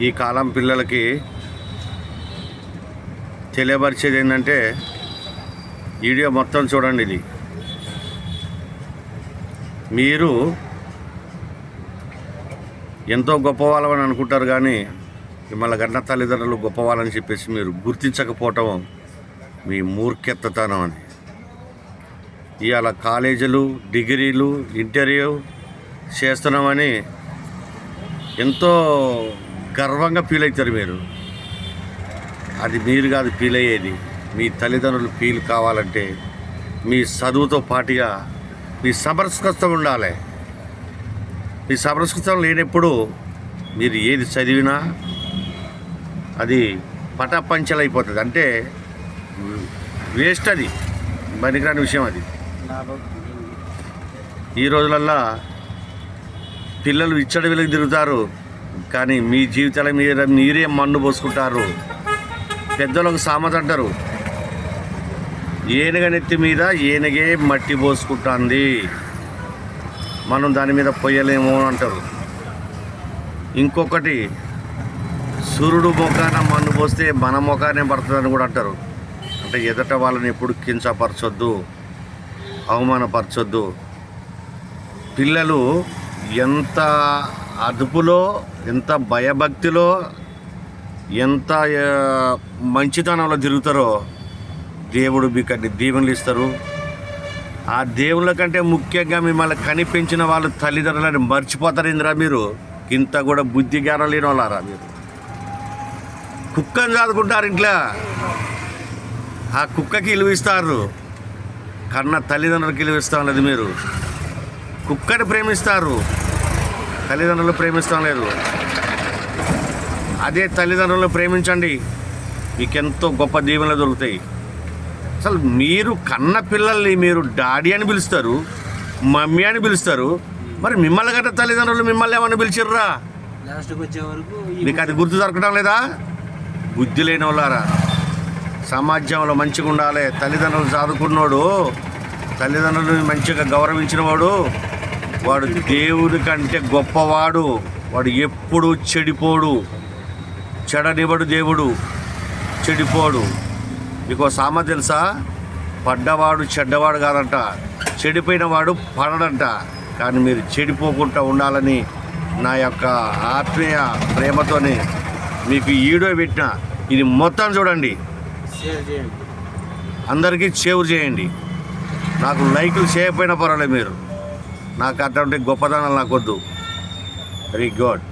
ఈ కాలం పిల్లలకి తెలియపరిచేది ఏంటంటే వీడియో మొత్తం చూడండి. ఇది మీరు ఎంతో గొప్పవాళ్ళని అనుకుంటారు, కానీ మిమ్మల్ని కన్న తల్లిదండ్రులు గొప్పవాళ్ళని చెప్పేసి మీరు గుర్తించకపోవటం మీ మూర్ఖెత్తనం అని. ఇవాళ కాలేజీలు, డిగ్రీలు, ఇంటర్వ్యూ చేస్తున్నామని ఎంతో గర్వంగా ఫీల్ అవుతారు మీరు. అది మీరు కాదు ఫీల్ అయ్యేది, మీ తల్లిదండ్రులు ఫీల్ కావాలంటే మీ చదువుతో పాటుగా మీ సమరస్కృతం ఉండాలి. మీ సమరస్కృతం లేనప్పుడు మీరు ఏది చదివినా అది పటాపంచలైపోతుంది, అంటే వేస్ట్, అది పనికిరాని విషయం. అది ఈ రోజులల్లో పిల్లలు ఇచ్చడి వెలికి తిరుగుతారు, కానీ మీ జీవితాల మీద మీరే మన్ను పోసుకుంటారు. పెద్దలకు సామెత అంటారు, ఏనుగ నెత్తి మీద ఏనుగే మట్టి పోసుకుంటుంది, మనం దాని మీద పొయ్యలేము అంటారు. ఇంకొకటి, సూర్యుడు మొఖాన మన్ను పోస్తే మన మొఖానే పడుతుందని కూడా అంటారు. అంటే ఎదుట వాళ్ళని ఎప్పుడు కించపరచొద్దు, అవమానపరచొద్దు. పిల్లలు ఎంత అదుపులో, ఎంత భయభక్తిలో, ఎంత మంచితనంలో తిరుగుతారో దేవుడు మీకు అన్ని దీవెనలు ఇస్తారు. ఆ దేవుళ్ళ కంటే ముఖ్యంగా మిమ్మల్ని కనిపించిన వాళ్ళు తల్లిదండ్రులని మర్చిపోతారు. ఇందిరా మీరు ఇంత కూడా బుద్ధి జ్ఞానం లేని వాళ్ళారా? మీరు కుక్కని చదువుకుంటారు ఇంట్లో, ఆ కుక్కకి ఇలువ ఇస్తారు, కన్న తల్లిదండ్రులకి ఇలువ ఇస్తాం లేదు. మీరు కుక్కని ప్రేమిస్తారు, తల్లిదండ్రులు ప్రేమిస్తాం లేదు. అదే తల్లిదండ్రులను ప్రేమించండి, మీకెంతో గొప్ప దీవెనలు దొరుకుతాయి. అసలు మీరు కన్న పిల్లల్ని మీరు డాడీ అని పిలుస్తారు, మమ్మీ అని పిలుస్తారు, మరి మిమ్మల్ని గట్ట తల్లిదండ్రులు మిమ్మల్ని ఏమన్నా పిలిచిర్రా? మీకు అది గుర్తు దొరకడం లేదా? బుద్ధి లేని వాళ్ళారా? సమాజంలో మంచిగా ఉండాలి. తల్లిదండ్రులు చదువుకున్నోడు, తల్లిదండ్రులను మంచిగా గౌరవించిన వాడు దేవుడి కంటే గొప్పవాడు. వాడు ఎప్పుడు చెడిపోడు, చెడనివ్వడు దేవుడు, చెడిపోడు. మీకు సామెత తెలుసా? పడ్డవాడు చెడ్డవాడు కాదంట, చెడిపోయిన వాడు పడడంట. కానీ మీరు చెడిపోకుండా ఉండాలని నా యొక్క ఆత్మీయ ప్రేమతోనే మీకు వీడియో పెట్టిన. ఇది మొత్తం చూడండి, అందరికీ షేర్ చేయండి. నాకు లైకులు చేయకపోయినా పర్వాలేదు, మీరు నాకు అటువంటి గొప్పదనాలు నాకు వద్దు. Very good.